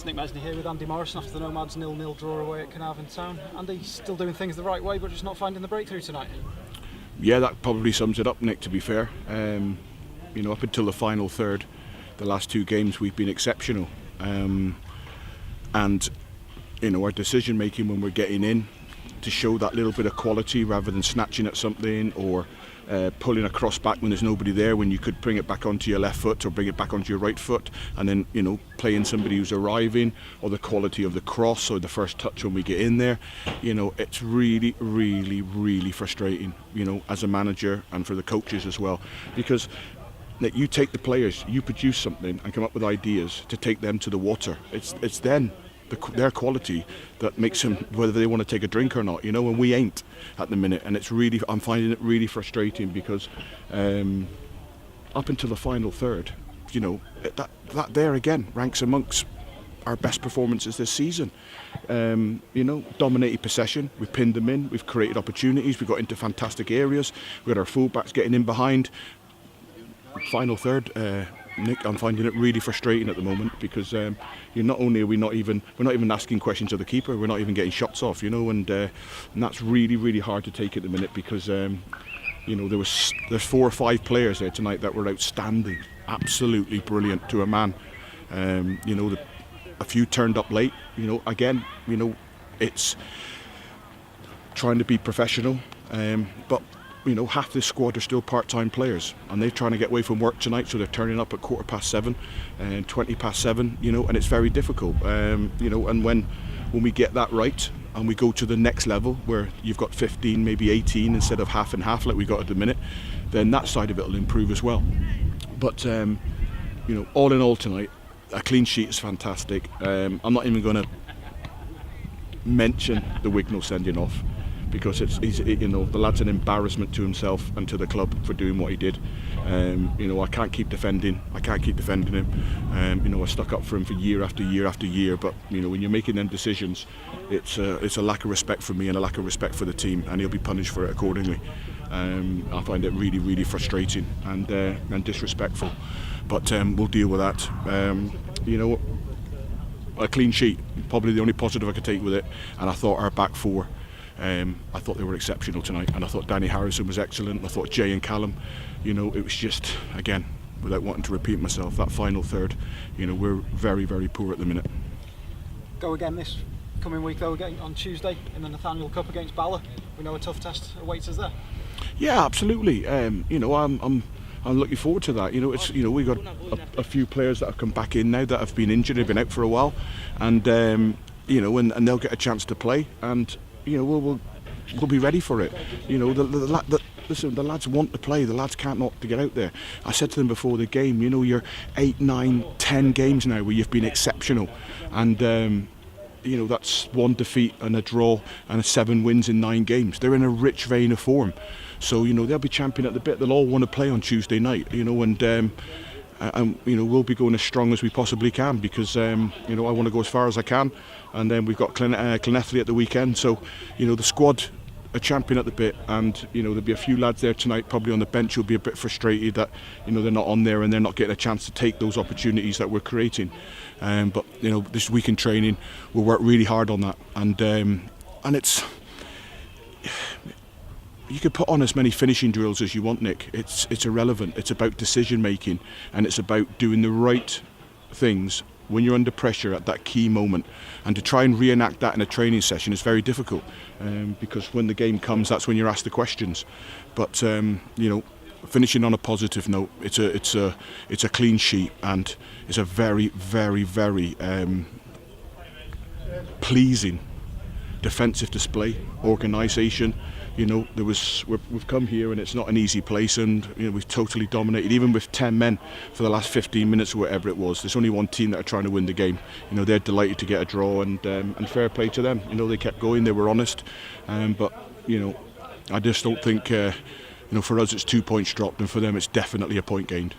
Nik Mesney here with Andy Morrison after the Nomads 0-0 draw away at Caernarfon Town. Andy, still doing things the right way but just not finding the breakthrough tonight? Yeah, that probably sums it up, Nick, to be fair. Up until the final third, the last two games we've been exceptional. And our decision making when we're getting in to show that little bit of quality rather than snatching at something or pulling a cross back when there's nobody there, when you could bring it back onto your left foot or bring it back onto your right foot, and then playing somebody who's arriving, or the quality of the cross or the first touch when we get in there. It's really, really, really frustrating, as a manager and for the coaches as well, because you take the players, you produce something and come up with ideas to take them to the water. It's then their quality that makes them whether they want to take a drink or not, and we ain't at the minute. And I'm finding it really frustrating because up until the final third, that there again ranks amongst our best performances this season. Dominated possession, we've pinned them in, we've created opportunities, we've got into fantastic areas, we've got our fullbacks getting in behind. Final third, Nick, I'm finding it really frustrating at the moment because not only are we're not even asking questions of the keeper, we're not even getting shots off, and that's really, really hard to take at the minute because there's 4 or 5 players there tonight that were outstanding, absolutely brilliant to a man. A few turned up late, it's trying to be professional, but half this squad are still part-time players and they're trying to get away from work tonight, so they're turning up at 7:15 and 7:20, and it's very difficult, and when we get that right and we go to the next level where you've got 15, maybe 18 instead of half and half like we got at the minute, then that side of it will improve as well. But all in all tonight, a clean sheet is fantastic. I'm not even going to mention the Wignall sending off, because the lad's an embarrassment to himself and to the club for doing what he did. I can't keep defending him. I stuck up for him for year after year after year, but when you're making them decisions, it's a lack of respect for me and a lack of respect for the team, and he'll be punished for it accordingly. I find it really, really frustrating and disrespectful, but we'll deal with that. A clean sheet, probably the only positive I could take with it, and I thought our back four, I thought they were exceptional tonight, and I thought Danny Harrison was excellent. I thought Jay and Callum, it was just, again, without wanting to repeat myself, that final third, we're very, very poor at the minute. Go again this coming week though, again on Tuesday in the Nathaniel Cup against Bala. We know a tough test awaits us there. Yeah, absolutely. I'm looking forward to that. We've got a few players that have come back in now that have been injured, have been out for a while, and and they'll get a chance to play, and we'll be ready for it. Listen, the lads want to play. The lads can't not to get out there. I said to them before the game, you're 8, 9, 10 games now where you've been exceptional, and that's 1 defeat and a draw and 7 wins in 9 games. They're in a rich vein of form, so they'll be champing at the bit. They'll all want to play on Tuesday night, and we'll be going as strong as we possibly can because I want to go as far as I can, and then we've got Caernarfon at the weekend, so the squad are champing at the bit, and there'll be a few lads there tonight probably on the bench who'll be a bit frustrated that they're not on there and they're not getting a chance to take those opportunities that we're creating, but this week in training we'll work really hard on that, and it's, you could put on as many finishing drills as you want, Nick. It's irrelevant. It's about decision making, and it's about doing the right things when you're under pressure at that key moment. And to try and reenact that in a training session is very difficult, because when the game comes, that's when you're asked the questions. But finishing on a positive note, it's a clean sheet, and it's a very, very, very pleasing defensive display, organisation. We've come here and it's not an easy place, and we've totally dominated, even with 10 men for the last 15 minutes or whatever it was. There's only one team that are trying to win the game. They're delighted to get a draw, and fair play to them. They kept going, they were honest, but I just don't think for us it's 2 points dropped, and for them it's definitely a point gained.